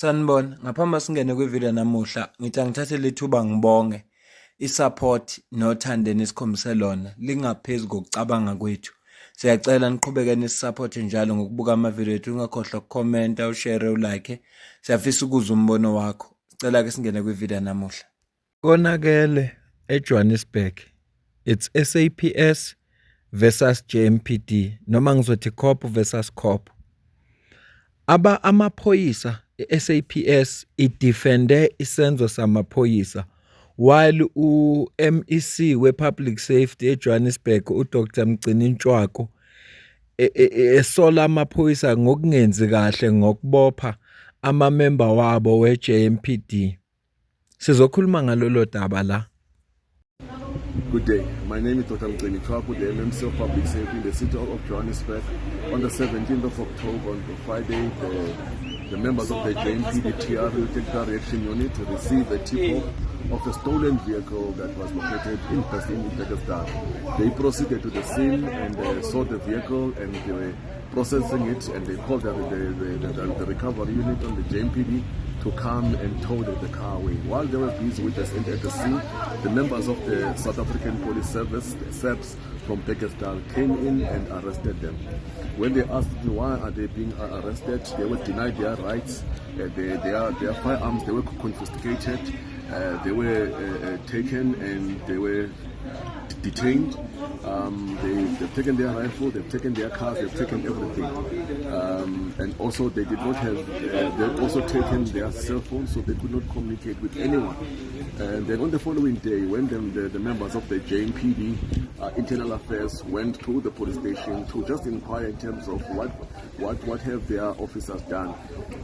Sanibona, ngaphambi singene kwivideo namuhla, ngithi angithathe lethuba ngibonge i-support nothando nesikhombise lona lingaphezu kokucabanga kwethu. Siyacela niqhubeke nisupporte njalo ngokubuka amavideo ethu, ungakhohlwa ukukhomenta, ushare, ulike. Siyafisa ukuzwa umbono wakho. Sicela ke singene kwivideo namuhla. Konakele eJohannesburg. It's SAPS versus JMPD noma ngizothi COP versus COP. Amaphoyisa SAPS idefende isenzo samaphoyisa while uMEC wePublic Safety eJohannesburg uDr Mgcini Ntshwako esola amaphoyisa ngokungenzi kahle ngokubopha amamember wabo weJMPD. Sizokhuluma ngalolo daba la. Good day. My name is Dr. Mgcini Ntshwako, the MMC of Public Safety in the city of Johannesburg. On the 17th of October, on the Friday, the members of the JMPD TRU Technical Reaction Unit received a tip of a stolen vehicle that was located in Pakistan. They proceeded to the scene and saw the vehicle and they were processing it, and they called the recovery unit on the JMPD to come and tow the car away. While they were busy with us at the scene, the members of the South African Police Service, the SAPS from Pakistan, came in and arrested them. When they asked why are they being arrested, they were denied their rights. Their firearms, they were confiscated. They were taken and they were detained. They've taken their rifle, they've taken their cars, they've taken everything. And also they did not have, they've also taken their cell phones, so they could not communicate with anyone. And then on the following day, when the members of the JMPD Internal Affairs went to the police station to just inquire in terms of what have their officers done,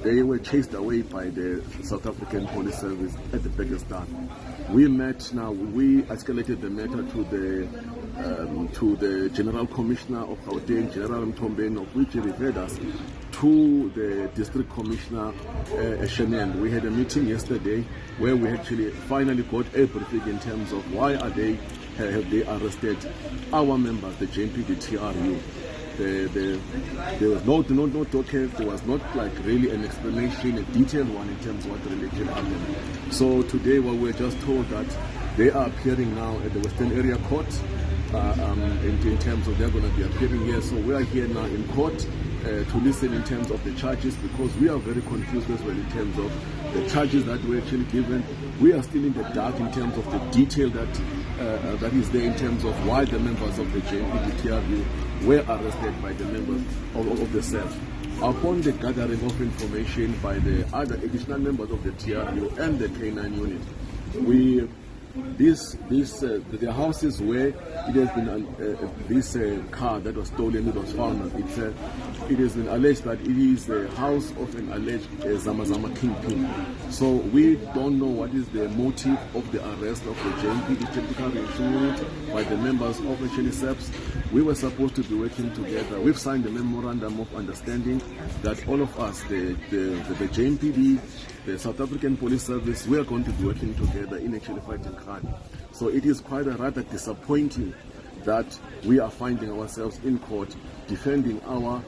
they were chased away by the South African Police Service at the Pakistan. We escalated the matter to the General Commissioner of Gauteng, General Mtombeni, of which he referred us to the District Commissioner Shannon. We had a meeting yesterday where we actually finally got a briefing in terms of why have they arrested our members, the JMPD TRU. There was no docket, there was not like really an explanation, a detailed one in terms of what really happened. So today we were just told that they are appearing now at the Western Area Court in terms of they're going to be appearing here. So we are here now in court to listen in terms of the charges, because we are very confused as well in terms of the charges that were actually given. We are still in the dark in terms of the detail that is there in terms of why the members of the JMPD TRU were arrested by the members of the SAPS. Upon the gathering of information by the other additional members of the TRU and the K9 unit, the houses where it has been this car that was stolen, it was found. It has been alleged that it is the house of an alleged Zamazama kingpin. So we don't know what is the motive of the arrest of the JMPD Technical Reaction Unit by the members of the SAPS. We were supposed to be working together. We've signed a memorandum of understanding that all of us, the JMPD, the South African Police Service, we are going to be working together in actually fighting crime. So it is quite a rather disappointing that we are finding ourselves in court defending our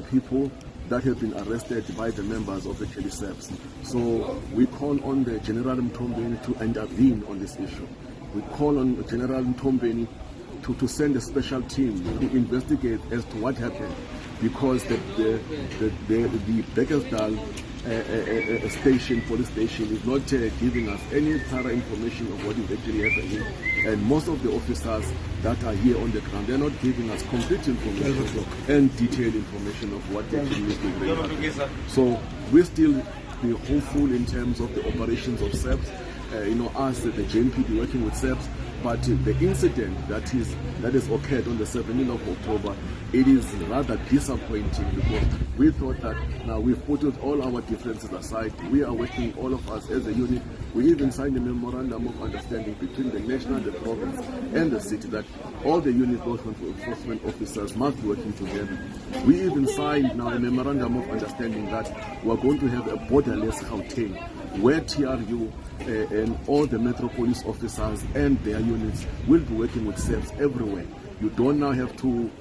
people that have been arrested by the members of the SAPS. So we call on the General Mtombeni to intervene on this issue. We call on General Mtombeni to send a special team to investigate as to what happened, because the Bekkersdal police station is not giving us any thorough information of what is actually happening, and most of the officers that are here on the ground, they're not giving us complete information and detailed information of what actually is happening. So we still be hopeful in terms of the operations of SAPS, us the JMPD working with SAPS. But the incident that has occurred on the 17th of October, it is rather disappointing, because we thought that now we've put all our differences aside. We are working, all of us as a unit. We even signed a memorandum of understanding between the national, the province, and the city that all the unit law enforcement officers must be working together. We even signed now a memorandum of understanding that we're going to have a borderless Gauteng, where TRU and all the Metro Police officers and their units will be working with SAPS everywhere. You don't now have to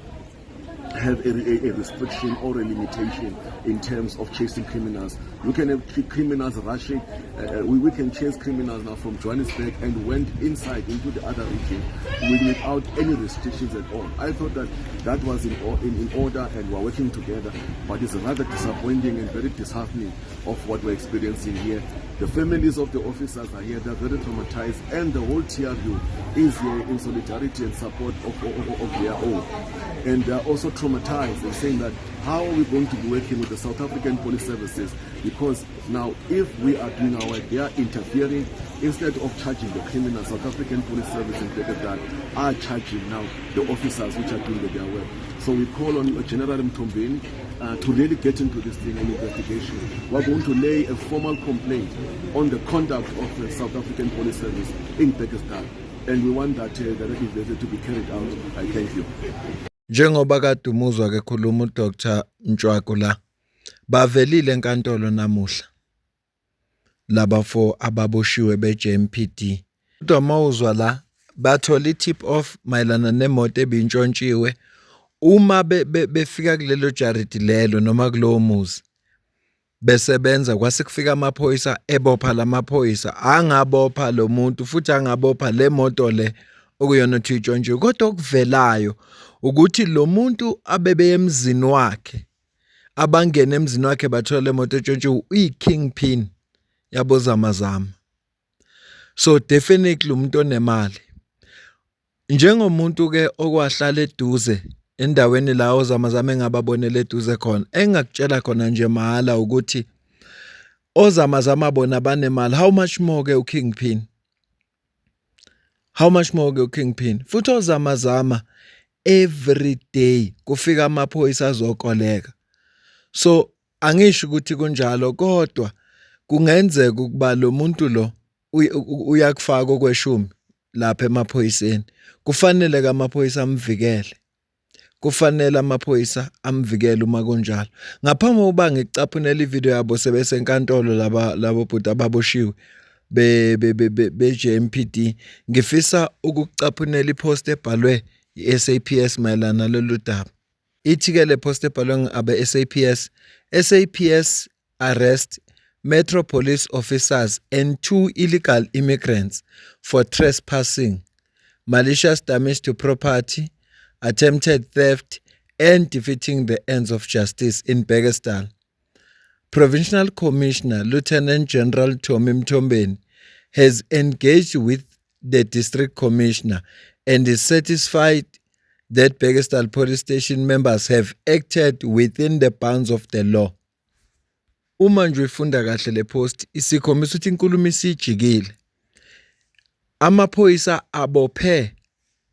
have a restriction or a limitation in terms of chasing criminals. We can have criminals rushing. We can chase criminals now from Johannesburg and went inside into the other region without any restrictions at all. I thought that was in order and we're working together, but it's rather disappointing and very disheartening of what we're experiencing here. The families of the officers are here, they're very traumatized, and the whole TRU is here in solidarity and support of their own. And they're also traumatized and saying that how are we going to be working with the South African police services, because now if we are doing our work, they are interfering. Instead of charging the criminal, South African police service and that are charging now the officers which are doing their work. So we call on General Mtombeni to really get into this thing and investigation. We're going to lay a formal complaint on the conduct of the South African police service in Pakistan, and we want that investigation to be carried out. I thank you. Njengoba kade umuzwa ke khuluma uDr Ntshwaku la, bavelile enkantolo namuhla laba 4 ababoshiwe beJMPD. Kodwa mawuzwa la bathola i-tip off mayelana nemoto ebintshontshiwe. Uma befika kulelo jaridi lelo noma kulowo muzi besebenza, kwase kufika amaphoyisa ebopha lamaphoyisa, angabopha lo muntu futhi angabopha le moto le okuyona uthi itshontshiwe. Kodwa okuvelayo ukuthi lo muntu abebe emzini wakhe, abangena emzini wakhe bathola le moto etshontshiwe, uyi-kingpin yabo zamazama. So definitely umuntu onemali. Njengomuntu ke okwahlala eduze endaweni la ozamazama engababonela eduze khona, engakutshela khona nje mahala ukuthi ozamazama bona banemali. How much more ke uKingpin? How much more ke uKingpin? Futhi ozamazama every day kufika amaphoyisa azokoleka. So angisho ukuthi kunjalo, kodwa kungenzeka ukuba lo muntu lo uyakufaka okweshumi lapha emaphoyiseni. Kufanele ke amaphoyisa amvikele. Kufanele amaphoyisa amvikele uma kunjalo. Ngaphambi kokuba ngikucaphunela ivideo yabo sebesenkantolo labo bhuti ababoshiwe beJMPD, ngifisa ukucaphunela ipost ebhalwe iSAPS mayelana lolu daba. Ithi ke le post ebhalwe SAPS arrest Metro Police officers and 2 illegal immigrants for trespassing, malicious damage to property, attempted theft, and defeating the ends of justice in Pakistan. Provincial Commissioner Lieutenant General Tommy Mtombeni has engaged with the District Commissioner and is satisfied that Pakistan police station members have acted within the bounds of the law. Uma nje ufunda kahle le post isikhombisa ukuthi inkulumo isijikile. Amaphoyisa abophe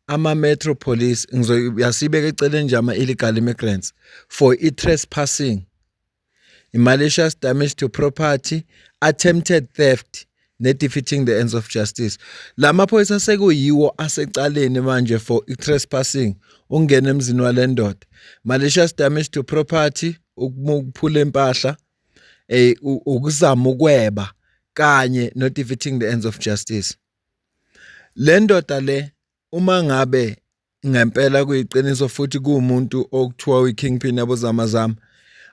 ama-Metro Police, ngiyasibeka eceleni nje ama-illegal immigrants, for trespassing, malicious damage to property, attempted theft, ne-defeating the ends of justice. La maphoyisa sekuyiwo asecaleni manje for trespassing, ungena emzini wale ndoda, malicious damage to property, ukuphula impahla, ukuzama ukweba, kanye no defeating the ends of justice. Le ndoda le uma ngabe ngempela kuyiqiniso futhi kuumuntu okuthiwa uKingpin yabozamazama,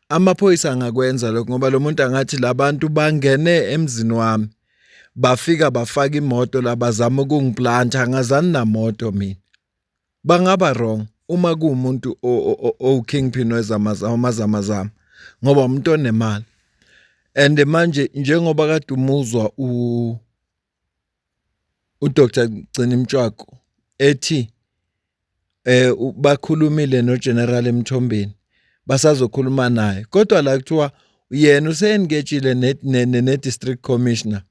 amaphoyisa angakwenza lokho, ngoba lo muntu angathi labantu bangene emzini wami bafika bafaka imoto labazama ukungiplanta, angazani namoto mina. Bangaba wrong uma kuumuntu oKingpin wezamazama ngoba umuntu onemali. And manje njengoba kade umuzwa uDr Gcini Mtshwaku ethi bakhulumile noGeneral Mthombeni, basazokhuluma naye, kodwa la kuthiwa yena useengagile ne-District Commissioner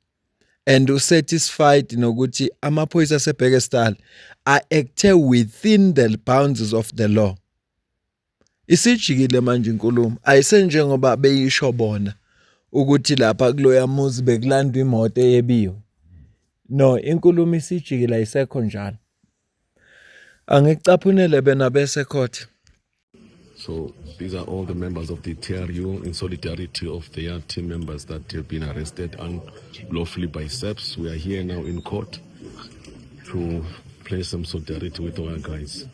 and usatisfied nokuthi amaphoyisa asePakistan are-acte within the bounds of the law. Isijikile manje inkulumo, ayisenjengoba beyisho bona ukuthi lapha kuloya muzi bekulandwa imoto eyebiwe. No, inkulumo isijikile ayisekho njalo. Angikucaphunele bena bese court. So these are all the members of the TRU in solidarity of their team members that have been arrested unlawfully by SAPS. We are here now in court to play some solidarity with our guys.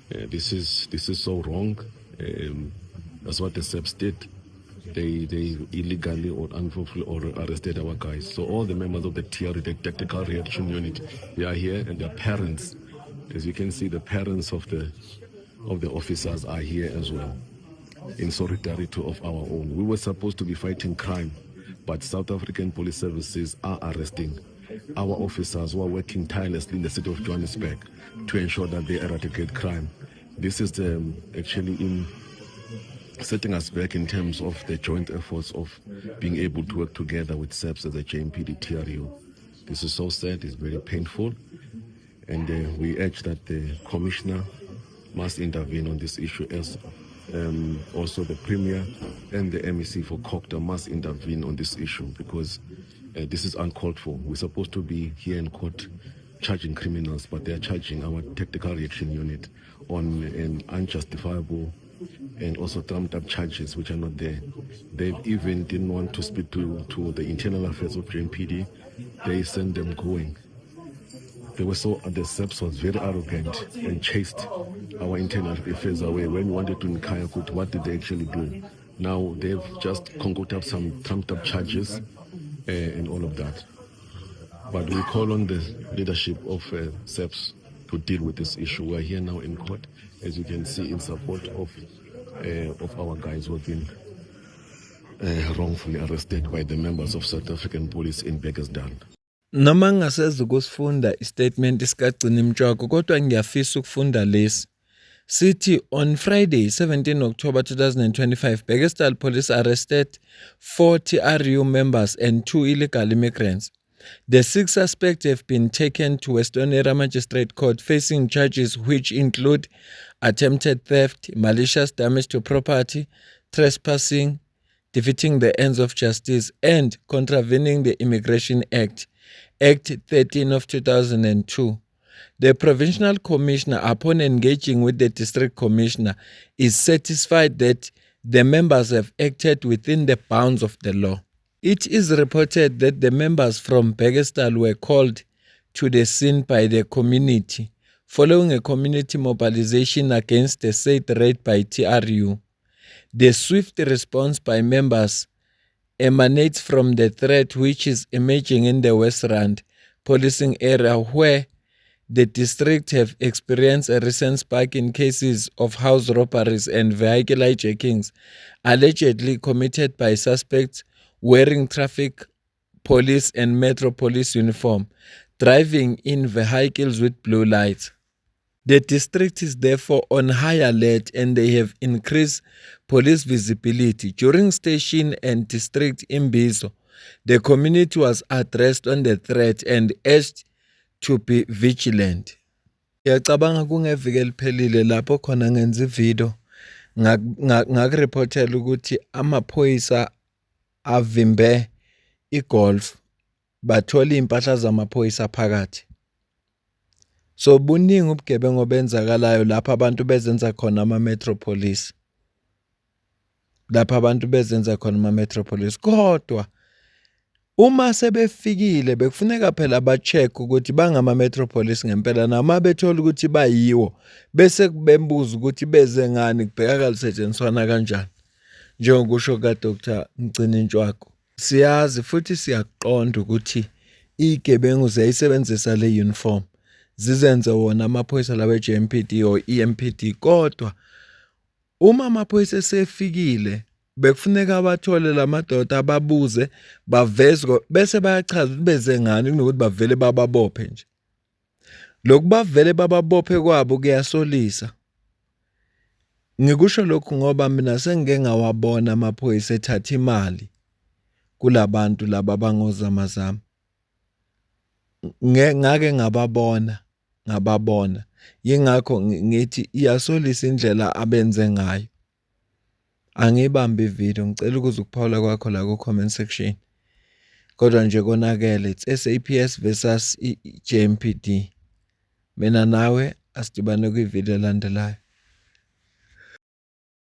This is so wrong. That's what the SEPs did. They illegally or unlawfully or arrested our guys. So all the members of the TRU, the Tactical Reaction Unit, they are here, and their parents, as you can see, the parents of the officers are here as well, in solidarity of our own. We were supposed to be fighting crime, but South African police services are arresting our officers who are working tirelessly in the city of Johannesburg to ensure that they eradicate crime. This is actually in setting us back in terms of the joint efforts of being able to work together with SEPs as a JMPD TRU. This is so sad, it's very painful, and we urge that the Commissioner must intervene on this issue, as also the Premier and the MEC for COCTA must intervene on this issue, because this is uncalled for. We're supposed to be here in court charging criminals, but they're charging our Tactical Reaction Unit on an unjustifiable and also trumped up charges which are not there. They even didn't want to speak to the internal affairs of JMPD. They sent them going. The SEPs was very arrogant and chased our internal affairs away. When we wanted to inquire, what did they actually do? Now they've just concocted up some trumped up charges and all of that. But we call on the leadership of SEPs to deal with this issue. We're here now in court, as you can see, in support of our guys who have been wrongfully arrested by the members of South African police in Bekkersdal. Noma ngaseza ukusifunda istatement isikagcina imtshoko kodwa ngiyafisa ukufunda lesi. Sithi on Friday 17 October 2025 Bekkersdal police arrested 40 RU members and 2 illegal immigrants. The 6 suspects have been taken to Western Area Magistrate Court facing charges which include attempted theft, malicious damage to property, trespassing, defeating the ends of justice, and contravening the Immigration Act, Act 13 of 2002. The Provincial Commissioner, upon engaging with the District Commissioner, is satisfied that the members have acted within the bounds of the law. It is reported that the members from Bekkersdal were called to the scene by the community following a community mobilization against the said raid by TRU. The swift response by members emanates from the threat which is emerging in the West Rand policing area, where the district have experienced a recent spike in cases of house robberies and vehicle hijackings allegedly committed by suspects wearing traffic police and metro police uniform, driving in vehicles with blue lights. The district is therefore on high alert, and they have increased police visibility. During station and district Imbizo, the community was addressed on the threat and urged to be vigilant. Ngiyacabanga kungeviki eliphelile lapho khona ngenza ivideo ngakureportela ukuthi amaphoyisa avimbe igolf bathola impahla zamaphoyisa phakathi. So buningi ubugebengu obenzakalayo lapha abantu bezenza khona ama-metropolis. Kodwa uma sebefikile bekufuneka phela ba-check ukuthi bangama-metropolis ngempela, nama bethola ukuthi bayiwo bese bembuza ukuthi beze ngani, kubhekakala lisetshenziswana kanjani, njengokusho ka-Dr. Mgcinintshwako. Siyazi futhi siyakuqonda ukuthi igebengu ziyayisebenzisa le uniform zizenze wona amaphoyisa lawe JMPD or EMPD, kodwa uma amaphoyisa esefikile bekufuneka abathole lamadoda ababuze bavezwe bese bayachaza ukuthi beze ngani kunokuthi bavele bababophe nje. Lokhu bavele bababophe kwabo kuyasolisa. Ngikusho lokhu ngoba mina sengike ngawabona amaphoyisa ethatha imali kulabantu laba bangozamazama. Ngake ngababona. Yingakho ngithi iyasolisa indlela abenze ngayo. Angibambe ivideo, ngicela ukuze ukuphawula kwakho la ku comment section. Kodwa nje konakele, it's SAPS versus JMPD. Mina nawe asidibane kwivideo elandelayo.